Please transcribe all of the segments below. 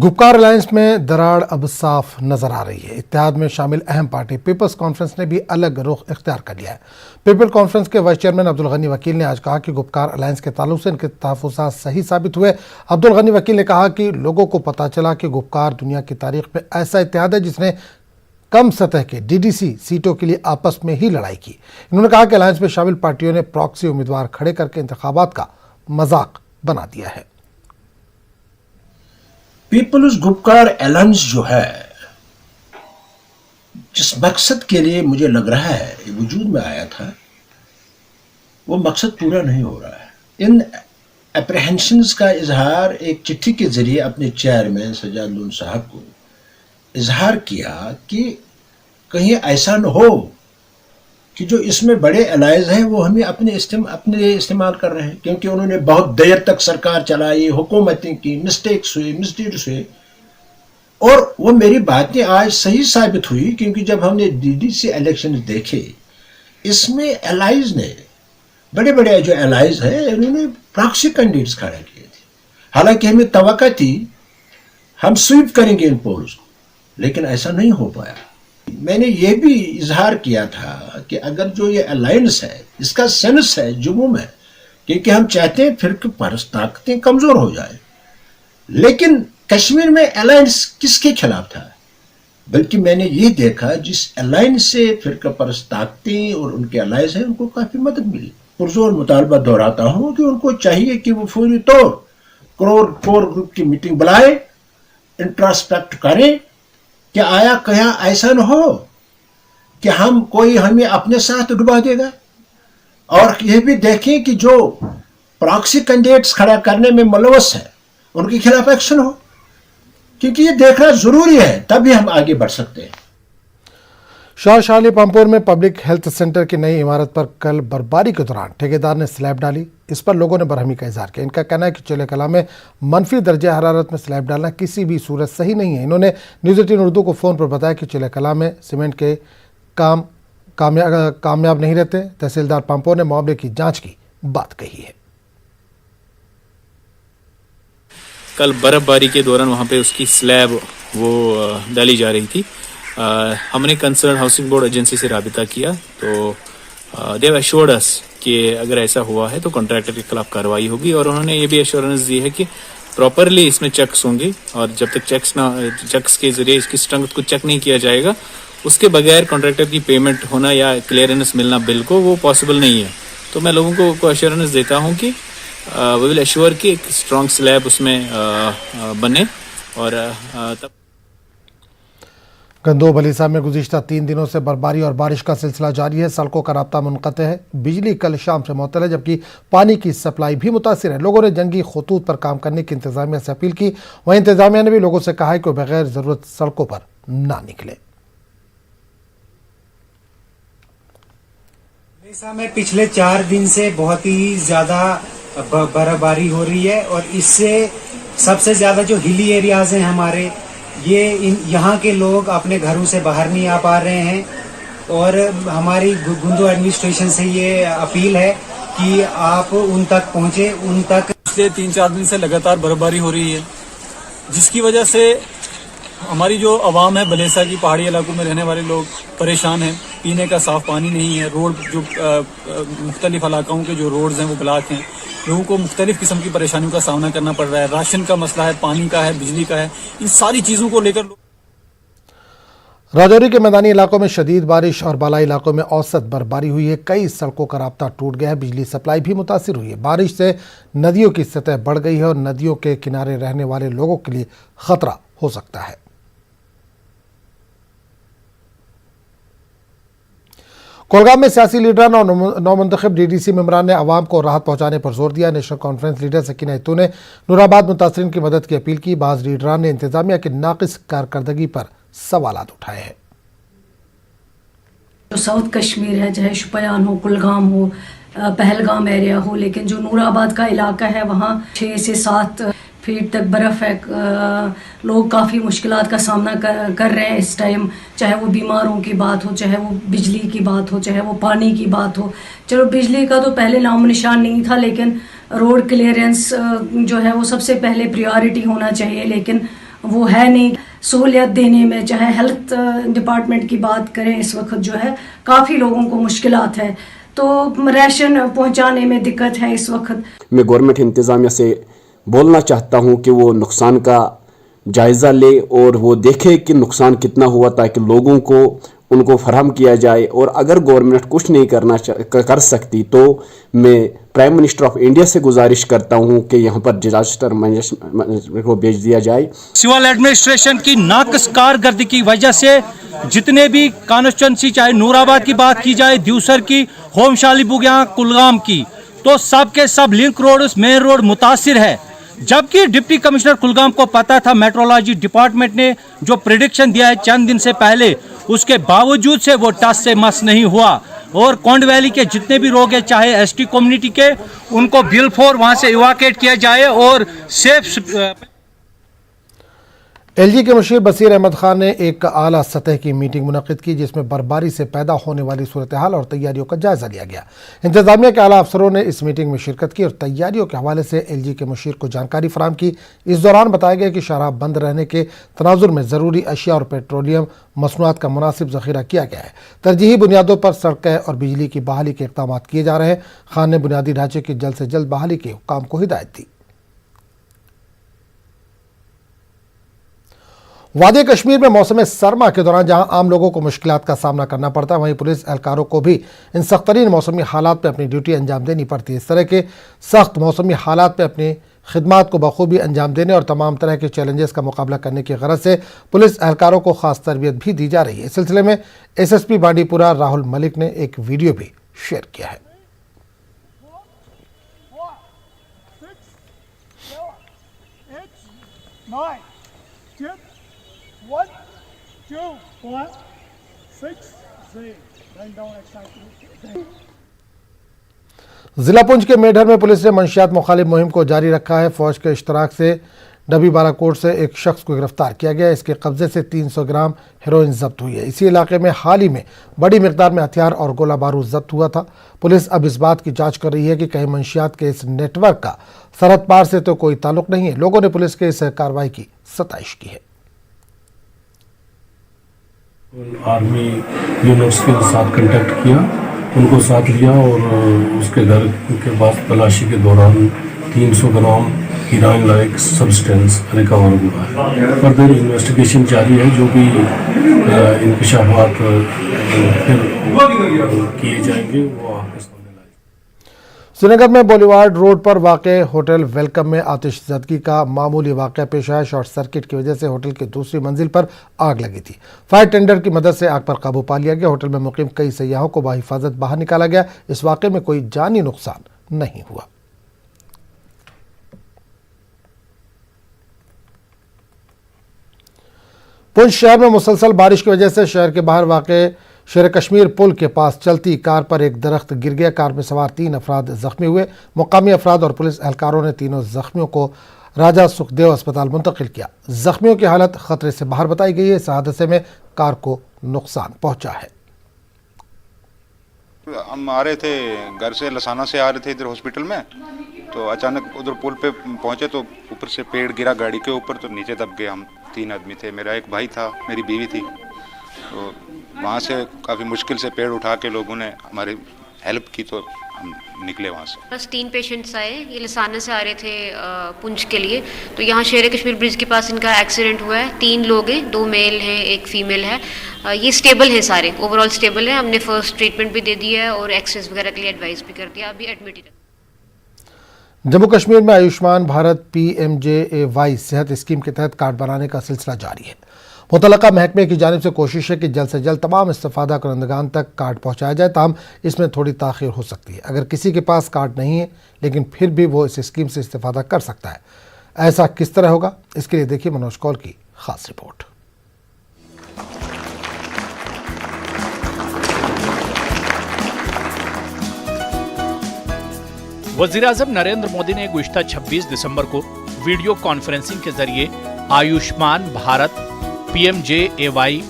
Gupkar alliance में दरार अब साफ नजर आ रही है। इत्तेहाद में शामिल अहम पार्टी पीपल्स कॉन्फ्रेंस ने भी अलग रुख इख्तियार कर लिया है। पीपल्स कॉन्फ्रेंस के वाइस चेयरमैन अब्दुल गनी वकील ने आज कहा कि गुपकार अलायंस के ताल्लुक से इनके तहफ़्फ़ुज़ात सही साबित हुए। अब्दुल गनी वकील ने कहा कि लोगों को पता चला कि गुपकार दुनिया की तारीख में ऐसा इत्तेहाद है जिसने कम सतह के डीडीसी सीटों के लिए आपस में ही लड़ाई की। इन्होंने कहा कि अलायंस में शामिल पार्टियों ने प्रॉक्सी उम्मीदवार खड़े करके इंतखाबात का मजाक बना दिया है। पीपल्स गुपकार अलायंस जो है, जिस मकसद के लिए मुझे लग रहा है ये वजूद में आया था, वो मकसद पूरा नहीं हो रहा है। इन अप्रहेंशंस का इजहार एक चिट्ठी के जरिए अपने चेयरमैन सज्जाद लोन साहब को इजहार किया कि कहीं ऐसा न हो कि जो इसमें बड़े अलायंस हैं वो हमें अपने इस्तेमाल कर रहे हैं, क्योंकि उन्होंने बहुत देर तक सरकार चलाई, हुकूमतें की, मिस्टेक्स हुए, मिसडीड्स हुए। और वो मेरी बातें आज सही साबित हुई, क्योंकि जब हमने डीडीसी इलेक्शन देखे, इसमें अलायंस ने, बड़े बड़े जो अलायंस हैं, उन्होंने प्रॉक्सी कैंडिडेट्स खड़ा किए थे। हालांकि हमें तवक्को थी हम स्वीप करेंगे इन पोल्स को, लेकिन ऐसा नहीं हो पाया। मैंने ये भी इजहार किया था कि अगर जो ये अलायंस है, इसका सेंस है जुम्मू में, क्योंकि हम चाहते हैं फिर परस्त ताकतें कमजोर हो जाए, लेकिन कश्मीर में अलायंस किसके खिलाफ था? बल्कि मैंने ये देखा जिस अलायंस से फिरका परस्त ताकतें और उनके अलायंस हैं, उनको काफी मदद मिली। पुरजोर मुतालबा दोहराता हूं कि उनको चाहिए कि वो फौरी तौर कोर ग्रुप की मीटिंग बुलाए, इंट्रोस्पेक्ट करें कि आया कहीं ऐसा न हो कि हमें अपने साथ डुबा देगा। और यह भी देखें कि जो प्रॉक्सी कैंडिडेट्स खड़ा करने में मुलव्वस है उनके खिलाफ एक्शन हो, क्योंकि ये देखना जरूरी है, तभी हम आगे बढ़ सकते हैं। शाहशाली पामपुर में पब्लिक हेल्थ सेंटर की नई इमारत पर कल बर्फबारी के दौरान ठेकेदार ने स्लैब डाली। इस पर लोगों ने बरहमी का इजहार किया। इनका कहना है कि चले कला में मनफी दर्जा हरारत में स्लैब डालना किसी भी सूरत सही नहीं है। इन्होंने न्यूज़ 18 उर्दू को फ़ोन पर बताया कि चले कला में सीमेंट के काम कामयाब नहीं रहते। तहसीलदार पामपुर ने मामले की जाँच की बात कही है। कल बर्फबारी के दौरान वहाँ पे उसकी स्लैब वो डाली जा रही थी। हमने कंसर्न हाउसिंग बोर्ड एजेंसी से राबिता किया, तो दे हैव एश्योर्ड अस कि अगर ऐसा हुआ है तो कॉन्ट्रैक्टर के खिलाफ कार्रवाई होगी। और उन्होंने ये भी एश्योरेंस दी है कि प्रॉपरली इसमें चेक्स होंगे, और जब तक चेक्स के जरिए इसकी स्ट्रेंथ को चेक नहीं किया जाएगा, उसके बगैर कॉन्ट्रैक्टर की पेमेंट होना या क्लियरेंस मिलना बिल को, वो पॉसिबल नहीं है। तो मैं लोगों को एश्योरेंस देता हूँ कि वी विल एश्योर कि एक स्ट्रॉन्ग स्लैब उसमें बने। और तब गंदोह बलीसा में गुज़िश्ता 3 दिनों से बर्फबारी और बारिश का सिलसिला जारी है। सड़कों का राब्ता मुनक़ते है। बिजली कल शाम से मुअत्तल है, जबकि पानी की सप्लाई भी मुतासिर है। लोगों ने जंगी खतूत पर काम करने की इंतजामिया से अपील की। वहीं इंतजामिया ने भी लोगों से कहा है कि बगैर ज़रूरत सड़कों पर ना निकले। बलीसा में पिछले 4 दिन से बहुत ही ज़्यादा बर्फबारी हो रही है, और इससे सबसे ज़्यादा जो हिली एरियाज़ हैं हमारे, यहाँ के लोग अपने घरों से बाहर नहीं आ पा रहे हैं। और हमारी गंदोह एडमिनिस्ट्रेशन से ये अपील है कि आप उन तक पहुँचे, उन तक। पिछले 3-4 दिन से लगातार बर्फबारी हो रही है, जिसकी वजह से हमारी जो आवाम है, बलेसा की पहाड़ी इलाकों में रहने वाले लोग परेशान हैं। पीने का साफ पानी नहीं है, रोड जो मुख्तलिफ इलाकों के जो रोड्स हैं वो ब्लॉक हैं। लोगों को मुख्तलिफ किस्म की परेशानियों का सामना करना पड़ रहा है। राशन का मसला है, पानी का है, बिजली का है। इन सारी चीज़ों को लेकर राजौरी के मैदानी इलाकों में शदीद बारिश और बालाई इलाकों में औसत बर्फबारी हुई है। कई सड़कों का राब्ता टूट गया है। बिजली सप्लाई भी मुतासिर हुई है। बारिश से नदियों की सतह बढ़ गई है और नदियों के किनारे रहने वाले लोगों के लिए खतरा हो सकता है। कोलगाम में सियासी लीडरान और नौमुंतखब डीडीसी मेंबरान ने अवाम को राहत पहुंचाने पर जोर दिया। नेशनल कॉन्फ्रेंस लीडर सकीना इत्तू ने नूराबाद मुतासरीन की मदद की अपील की। बाज़ लीडरान ने इंतजामिया की नाकिस कारकर्दगी पर सवालात उठाए हैं। जो साउथ कश्मीर है, चाहे शुपियान हो, कुलगाम हो, पहलगाम एरिया हो, लेकिन जो नूराबाद का इलाका है वहाँ 6 से 7 फीट तक बर्फ़ है। लोग काफ़ी मुश्किलात का सामना कर रहे हैं इस टाइम, चाहे वो बीमारों की बात हो, चाहे वो बिजली की बात हो, चाहे वो पानी की बात हो। चलो बिजली का तो पहले नामो निशान नहीं था, लेकिन रोड क्लियरेंस जो है वो सबसे पहले प्रायोरिटी होना चाहिए। लेकिन वो है नहीं। सहूलियत देने में, चाहे हेल्थ डिपार्टमेंट की बात करें, इस वक्त जो है काफ़ी लोगों को मुश्किलात है, तो राशन पहुंचाने में दिक्कत है इस वक्त। मैं गवर्नमेंट इंतज़ामिया से बोलना चाहता हूं कि वो नुकसान का जायज़ा ले और वो देखे कि नुकसान कितना हुआ, ताकि लोगों को उनको फराहम किया जाए। और अगर गवर्नमेंट कुछ नहीं कर सकती तो मैं प्राइम मिनिस्टर ऑफ इंडिया से गुजारिश करता हूं कि यहाँ पर डिजास्टर मैनेजमेंट को भेज दिया जाए। सिविल एडमिनिस्ट्रेशन की नाकस कारकर्दगी की वजह से जितने भी कॉन्स्टिट्यूंसी, चाहे नूराबाद की बात की जाए, द्यूसर की, होमशाली बुगिया, कुलगाम की, तो सब के सब लिंक रोड, मेन रोड मुतासिर है। जबकि डिप्टी कमिश्नर कुलगाम को पता था, मेट्रोलॉजी डिपार्टमेंट ने जो प्रेडिक्शन दिया है चंद दिन से पहले, उसके बावजूद से वो टस से मस नहीं हुआ। और कोंड वैली के जितने भी लोग हैं, चाहे एसटी कम्युनिटी के, उनको बिलफोर वहां से इवाकेट किया जाए और सेफ। एलजी के मुशीर बसीर अहमद खान ने एक आला सतह की मीटिंग मुनक़िद की, जिसमें बर्फबारी से पैदा होने वाली सूरत हाल और तैयारियों का जायजा लिया गया। इंतजामिया के आला अफसरों ने इस मीटिंग में शिरकत की और तैयारियों के हवाले से एलजी के मुशीर को जानकारी फराहम की। इस दौरान बताया गया कि शराब बंद रहने के तनाजुर में ज़रूरी अशिया और पेट्रोलियम मसनूआत का मुनासिब ज़ख़ीरा किया गया है। तरजीही बुनियादों पर सड़कें और बिजली की बहाली के इक़दाम किए जा रहे हैं। खान ने बुनियादी ढांचे की जल्द से जल्द बहाली के हुक्काम को हिदायत दी। वादी कश्मीर में मौसम सरमा के दौरान जहां आम लोगों को मुश्किलात का सामना करना पड़ता है, वहीं पुलिस एहलकारों को भी इन सख्त तरीन मौसमी हालात में अपनी ड्यूटी अंजाम देनी पड़ती है। इस तरह के सख्त मौसमी हालात में अपनी खिदमात को बखूबी अंजाम देने और तमाम तरह के चैलेंजेस का मुकाबला करने की गरज से पुलिस एहलकारों को खास तरबियत भी दी जा रही है। इस सिलसिले में SSP बांडीपुरा राहुल मलिक ने एक वीडियो भी शेयर किया है। जिला पुंछ के मेढर में पुलिस ने मंशियात मुखालिफ मुहिम को जारी रखा है। फौज के इश्तराक से डबी बाराकोट से एक शख्स को गिरफ्तार किया गया। इसके कब्जे से 300 ग्राम हेरोइन जब्त हुई है। इसी इलाके में हाल ही में बड़ी मिकदार में हथियार और गोला बारूद जब्त हुआ था। पुलिस अब इस बात की जांच कर रही है कि कहीं मंशियात के इस नेटवर्क का सरहद पार से तो कोई ताल्लुक नहीं है। लोगों ने पुलिस के इस कार्रवाई की सताइश की है। आर्मी यूनिट्स के साथ कांटेक्ट किया, उनको साथ लिया और उसके घर के पास तलाशी के दौरान 300 ग्राम हीरोइन लाइक सब्सटेंस रिकवर हुआ है। फर्दर इन्वेस्टिगेशन जारी है, जो भी इंकशाफात फिर किए जाएंगे वो आपके सामने। श्रीनगर में बोलीवार्ड रोड पर वाक़े होटल वेलकम में आतिशज़दगी का मामूली वाक़या पेश आया। शॉर्ट सर्किट की वजह से होटल की दूसरी मंजिल पर आग लगी थी। फायर टेंडर की मदद से आग पर काबू पा लिया गया। होटल में मुकीम कई सयाहों को बाहिफाजत बाहर निकाला गया। इस वाक़े में कोई जानी नुकसान नहीं हुआ। पुंछ शहर में मुसलसल बारिश की वजह से शहर के बाहर वाक़े शेर कश्मीर पुल के पास चलती कार पर एक दरख्त गिर गया। कार में सवार 3 अफराद जख्मी हुए। मुकामी अफराद और पुलिस एहलकारों ने तीनों जख्मियों को राजा सुखदेव अस्पताल मुंतकिल किया। जख्मियों की हालत खतरे से बाहर बताई गई है। इस हादसे में कार को नुकसान पहुंचा है। हम आ रहे थे घर से, लसाना से आ रहे थे इधर हॉस्पिटल में, तो अचानक उधर पुल पे पहुंचे तो ऊपर से पेड़ गिरा गाड़ी के ऊपर, तो नीचे दब गए। हम 3 आदमी थे, मेरा एक भाई था, मेरी बीवी थी। तो वहाँ से काफ़ी मुश्किल से पेड़ उठा के लोगों ने हमारी हेल्प की, तो हम निकले वहाँ से। बस 3 पेशेंट्स आए, ये लसाना से आ रहे थे पुंछ के लिए। तो यहाँ शेर कश्मीर ब्रिज के पास इनका एक्सीडेंट हुआ है। 3 लोग हैं, 2 मेल हैं, 1 फीमेल है। ये स्टेबल है, सारे ओवरऑल स्टेबल है। हमने फर्स्ट ट्रीटमेंट भी दे दिया है और एक्सरेज वगैरह के लिए एडवाइस भी कर दिया। अभी एडमिट ही। जम्मू कश्मीर में आयुष्मान भारत PMJAY सेहत स्कीम के तहत कार्ड बनाने का सिलसिला जारी है। मुतलका महकमे की जानिब से कोशिश है कि जल्द से जल्द तमाम इस्तेफादा करंदगान तक कार्ड पहुँचाया जाए। ताहम इसमें थोड़ी ताख़ीर हो सकती है। अगर किसी के पास कार्ड नहीं है लेकिन फिर भी वो इस स्कीम से इस्तेफादा कर सकता है, ऐसा किस तरह होगा? इसके लिए देखिए मनोज कौल की खास रिपोर्ट। वज़ीर-ए-आज़म नरेंद्र मोदी ने गुज़िश्ता 26 दिसंबर को वीडियो कॉन्फ्रेंसिंग के जरिए आयुष्मान भारत PMJAY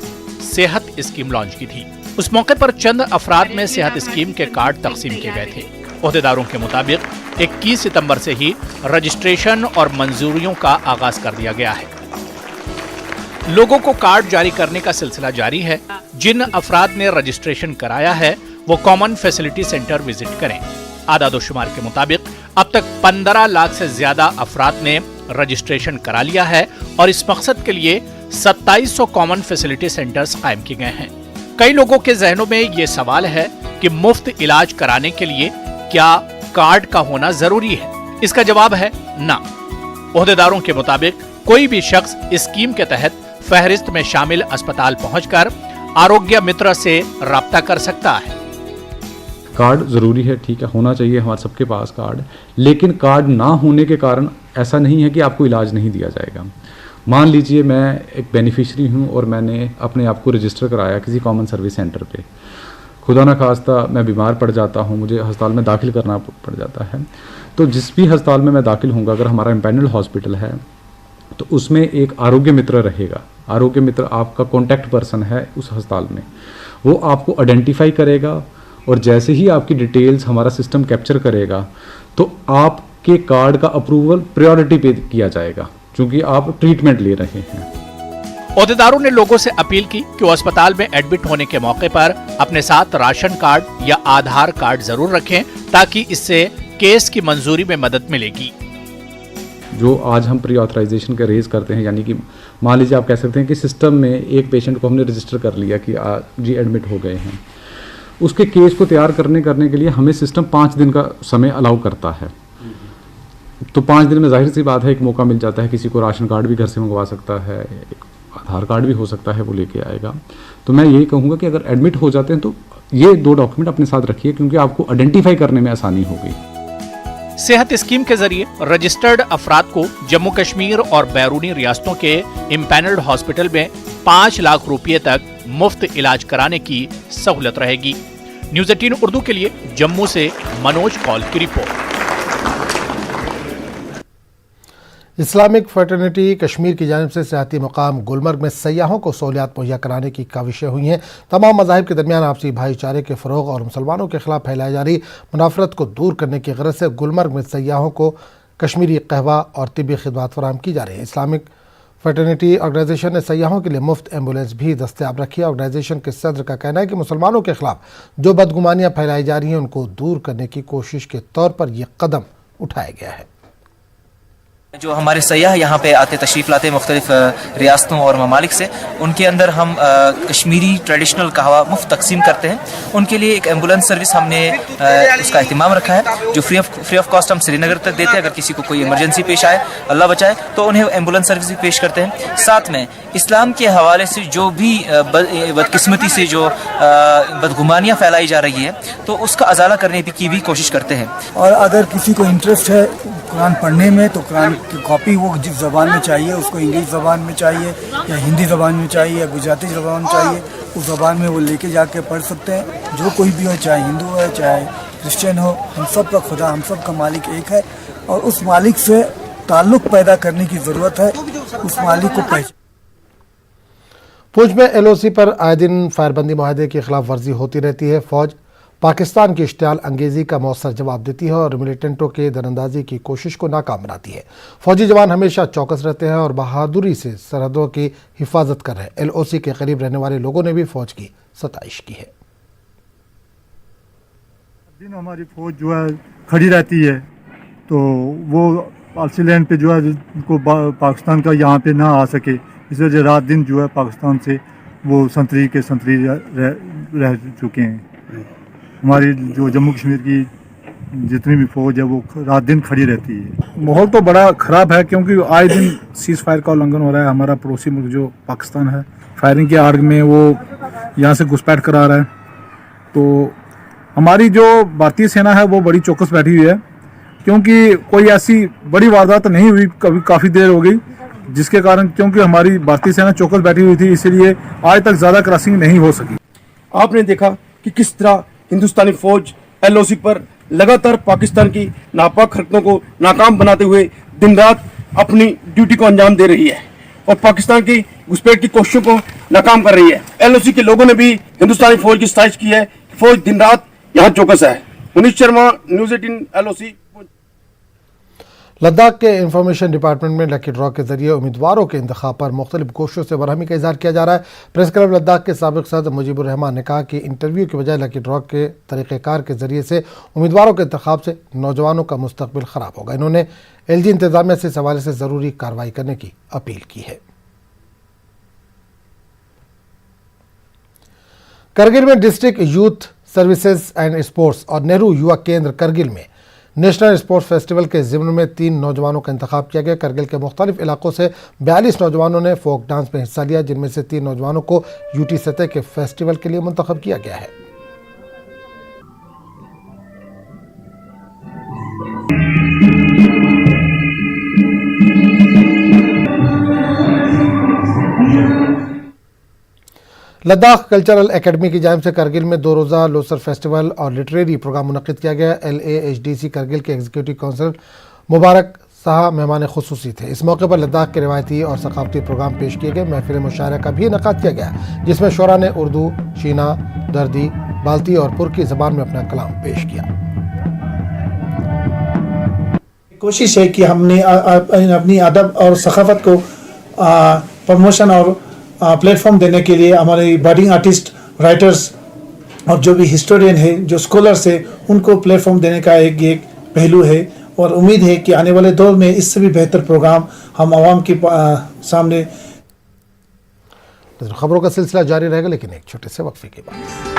सेहत स्कीम लॉन्च की थी। उस मौके पर चंद अफराद में सेहत स्कीम के कार्ड तकसीम किए गए थे। ओहदेदारों के मुताबिक 21 सितंबर से ही रजिस्ट्रेशन और मंजूरियों का आगाज कर दिया गया है। लोगों को कार्ड जारी करने का सिलसिला जारी है। जिन अफराद ने रजिस्ट्रेशन कराया है वो कॉमन फैसिलिटी सेंटर विजिट करें। आदादोशुमार के मुताबिक अब तक 15 लाख से ज्यादा अफराद ने रजिस्ट्रेशन करा लिया है और इस मकसद के लिए 2700 कॉमन फैसिलिटी सेंटर्स कायम किए गए हैं। कई लोगों के जहनों में ये सवाल है कि मुफ्त इलाज कराने के लिए क्या कार्ड का होना जरूरी है? इसका जवाब है ना। ओहदेदारों के मुताबिक कोई भी शख्स इस स्कीम के तहत फहरिस्त में शामिल अस्पताल पहुंचकर आरोग्य मित्र से राब्ता कर सकता है। कार्ड ज़रूरी है, ठीक है, होना चाहिए हमारे सबके पास कार्ड, लेकिन कार्ड ना होने के कारण ऐसा नहीं है कि आपको इलाज नहीं दिया जाएगा। मान लीजिए मैं एक बेनिफिशरी हूं और मैंने अपने आप को रजिस्टर कराया किसी कॉमन सर्विस सेंटर पे, खुदा ना खास्ता मैं बीमार पड़ जाता हूं, मुझे अस्पताल में दाखिल करना पड़ जाता है, तो जिस भी अस्पताल में मैं दाखिल होऊंगा, अगर हमारा इम्पैनल्ड हॉस्पिटल है तो उसमें एक आरोग्य मित्र रहेगा। आरोग्य मित्र आपका कॉन्टैक्ट पर्सन है उस अस्पताल में, वो आपको आइडेंटिफाई करेगा और जैसे ही आपकी डिटेल्स हमारा सिस्टम कैप्चर करेगा तो आपके कार्ड का अप्रूवल प्रायोरिटी पे किया जाएगा, क्योंकि आप ट्रीटमेंट ले रहे हैं। ओहदेदारों ने लोगों से अपील की कि वो अस्पताल में एडमिट होने के मौके पर अपने साथ राशन कार्ड या आधार कार्ड जरूर रखें ताकि इससे केस की मंजूरी में मदद मिलेगी। जो आज हम प्री ऑथराइजेशन का रेज करते हैं, यानी कि मान लीजिए आप कह सकते हैं कि सिस्टम में एक पेशेंट को हमने रजिस्टर कर लिया कि जी एडमिट हो गए हैं, उसके केस को तैयार करने के लिए हमें सिस्टम 5 दिन का समय अलाउ करता है। तो 5 दिन में जाहिर सी बात है एक मौका मिल जाता है, किसी को राशन कार्ड भी घर से मंगवा सकता है, एक आधार कार्ड भी हो सकता है वो लेके आएगा। तो मैं यही कहूँगा कि अगर एडमिट हो जाते हैं तो ये 2 डॉक्यूमेंट अपने साथ रखिए, क्योंकि आपको आइडेंटिफाई करने में आसानी होगी। सेहत स्कीम के जरिए रजिस्टर्ड अफराद को जम्मू कश्मीर और बैरूनी रियासतों के इम्पैनल्ड हॉस्पिटल में 5 लाख रुपए तक मुफ्त इलाज कराने की सहूलत रहेगी। न्यूज़ 18 उर्दू के लिए जम्मू से मनोज कौल की रिपोर्ट। इस्लामिक फ्रेटर्निटी कश्मीर की जानिब से सियाहती मकाम गुलमर्ग में सयाहों को सहूलियात मुहैया कराने की काविशें हुई हैं। तमाम मज़ाहिब के दरमियान आपसी भाईचारे के फ़रोग़ और मुसलमानों के खिलाफ फैलाई जा रही मुनाफरत को दूर करने की गरज से गुलमर्ग में सयाहों को कश्मीरी कहवा और तिब्बी खिदमत फराहम की जा रही है। इस्लामिक फ्रेटर्निटी ऑर्गेनाइजेशन ने सयाहों के लिए मुफ्त एम्बुलेंस भी दस्तयाब रखी है। ऑर्गेनाइजेशन के सदर का कहना है कि मुसलमानों के खिलाफ जो बदगुमानियाँ फैलाई जा रही हैं उनको दूर करने की कोशिश के तौर पर यह कदम उठाया गया है। जो हमारे सयाह यहाँ पे आते तशरीफ़ लाते मुख्तलिफ रियासतों और ममालिक से, उनके अंदर हम कश्मीरी ट्रेडिशनल कहवा मुफ्त तकसीम करते हैं। उनके लिए एक एम्बुलेंस सर्विस हमने उसका अहतमाम रखा है, जो फ्री ऑफ कॉस्ट हम श्रीनगर तक देते हैं। अगर किसी को कोई इमरजेंसी पेश आए, अल्लाह बचाए, तो उन्हें एम्बुलेंस सर्विस भी पेश करते हैं। साथ में इस्लाम के हवाले से जो भी बदकिस्मती से जो बदगुमानियाँ फैलाई जा रही है, तो उसका अजाला करने की भी कोशिश करते हैं। और अगर किसी को इंटरेस्ट है कुरान पढ़ने में, तो कुरान की कॉपी वो जिस ज़बान में चाहिए, उसको इंग्लिश ज़बान में चाहिए या हिंदी ज़बान में चाहिए या गुजराती ज़बान में चाहिए, उस ज़बान में वो लेके जाके पढ़ सकते हैं। जो कोई भी हो, चाहे हिंदू हो चाहे क्रिश्चियन हो, हम सब का खुदा, हम सब का मालिक एक है और उस मालिक से ताल्लुक़ पैदा करने की ज़रूरत है, उस मालिक को पहचान। पूंछ में LOC पर आए दिन फायरबंदी मुआहदे की खिलाफ वर्जी होती रहती है। फौज पाकिस्तान की इश्तियाल अंगेज़ी का मौसर जवाब देती है और मिलिटेंटों के दरअंदाजी की कोशिश को नाकाम बनाती है। फौजी जवान हमेशा चौकस रहते हैं और बहादुरी से सरहदों की हिफाजत कर रहे हैं। LOC के करीब रहने वाले लोगों ने भी फौज की सताइश की है। दिन हमारी फौज जो है खड़ी रहती है, तो वो पॉलिसी लैंड पे जो है को पाकिस्तान का यहाँ पे ना आ सके, इस वजह रात दिन जो है पाकिस्तान से वो संतरी के संतरी रह चुके हैं। हमारी जो जम्मू कश्मीर की जितनी भी फौज है वो रात दिन खड़ी रहती है। माहौल तो बड़ा ख़राब है, क्योंकि आए दिन सीज़ फायर का उल्लंघन हो रहा है। हमारा पड़ोसी मुल्क जो पाकिस्तान है, फायरिंग के आड़ में वो यहाँ से घुसपैठ करा रहा है। तो हमारी जो भारतीय सेना है वो बड़ी चौकस बैठी हुई है, क्योंकि कोई ऐसी बड़ी वारदात नहीं हुई कभी, काफ़ी देर हो गई, जिसके कारण क्योंकि हमारी भारतीय सेना चौकस बैठी हुई थी, इसलिए आज तक ज़्यादा क्रॉसिंग नहीं हो सकी। आपने देखा कि किस तरह हिंदुस्तानी फौज LOC पर लगातार पाकिस्तान की नापाक हरकतों को नाकाम बनाते हुए दिन रात अपनी ड्यूटी को अंजाम दे रही है और पाकिस्तान की घुसपैठ की कोशिशों को नाकाम कर रही है। LOC के लोगों ने भी हिंदुस्तानी फौज की सताइश की है। फौज दिन रात यहाँ चौकस है। Munish Sharma, news 18 LOC। लद्दाख के इंफॉर्मेशन डिपार्टमेंट में लकी ड्रॉ के जरिए उम्मीदवारों के इंतखाब पर मुख्तलिफ कोशिशों से बरहमी का इजहार किया जा रहा है। प्रेस क्लब लद्दाख के साबिक सदर मुजीबुर रहमान ने कहा कि इंटरव्यू के बजाय लकी ड्रॉ के तरीक़ेकार के जरिए से उम्मीदवारों के इंतखाब से नौजवानों का मुस्तकबिल ख़राब होगा। इन्होंने LG इंतजामिया से इस हवाले से ज़रूरी कार्रवाई करने की अपील की है। करगिल में district youth services and sports और नेहरू युवा केंद्र करगिल में नेशनल स्पोर्ट्स फेस्टिवल के ज़िम्न में 3 नौजवानों का इंतखाब किया गया। करगिल के मुख्तलिफ इलाकों से 42 नौजवानों ने फोक डांस में हिस्सा लिया, जिनमें से 3 नौजवानों को यूटी सतह के फेस्टिवल के लिए मुंतखब किया गया है। लद्दाख कल्चरल एकेडमी की जानिब से करगिल में 2 रोज़ा लोसर फेस्टिवल और लिटरेरी प्रोग्राम मुनक़िद किया गया। LAHDC करगिल के एग्जीक्यूटिव काउंसिल मुबारक शाह मेहमान खुसूसी थे। इस मौके पर लद्दाख के रिवायती और सकाफती प्रोग्राम पेश किए गए। महफिल मुशायरा का भी इनेकाद किया गया, जिसमें शोरा ने उर्दू, शीना, दर्दी, बाल्ती और पुरकी ज़बान में अपना कलाम पेश किया। कोशिश है कि हमने अपनी अदब और सकाफत को प्रमोशन और प्लेटफॉर्म देने के लिए हमारे बडिंग आर्टिस्ट, राइटर्स और जो भी हिस्टोरियन है, जो स्कॉलर्स है, उनको प्लेटफॉर्म देने का एक पहलू है। और उम्मीद है कि आने वाले दौर में इससे भी बेहतर प्रोग्राम हम आवाम के सामने। खबरों का सिलसिला जारी रहेगा, लेकिन एक छोटे से वक्फे के बाद।